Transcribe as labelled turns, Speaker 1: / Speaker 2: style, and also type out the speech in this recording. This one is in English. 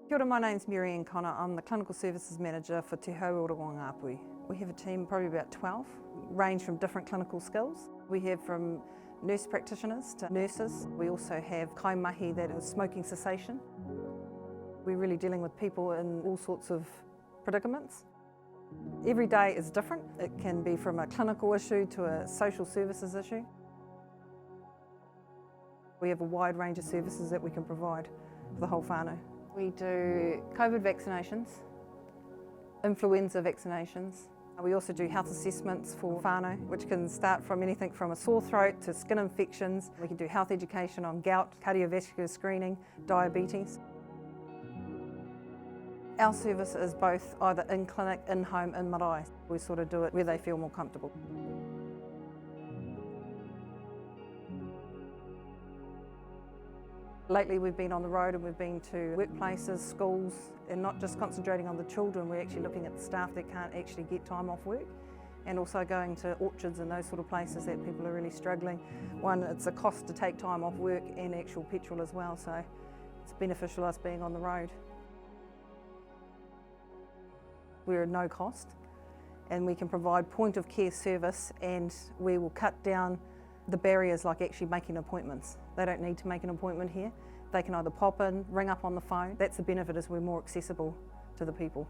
Speaker 1: Kia ora, my name's Maryann. I'm the Clinical Services Manager for Te Hau Ora Ngāpuhi. We have a team probably about 12, range from different clinical skills. We have from nurse practitioners to nurses. We also have kaimahi, that is smoking cessation. We're really dealing with people in all sorts of predicaments. Every day is different. It can be from a clinical issue to a social services issue. We have a wide range of services that we can provide for the whole whānau. We do COVID vaccinations, influenza vaccinations. We also do health assessments for whānau, which can start from anything from a sore throat to skin infections. We can do health education on gout, cardiovascular screening, diabetes. Our service is both either in clinic, in home, in marae. We sort of do it where they feel more comfortable. Lately we've been on the road and we've been to workplaces, schools, and not just concentrating on the children, we're actually looking at the staff that can't actually get time off work, and also going to orchards and those sort of places that people are really struggling. One, it's a cost to take time off work and actual petrol as well, so it's beneficial us being on the road. We're at no cost and we can provide point of care service, and we will cut down the barriers like actually making appointments. They don't need to make an appointment here. They can either pop in, ring up on the phone. That's the benefit, is we're more accessible to the people.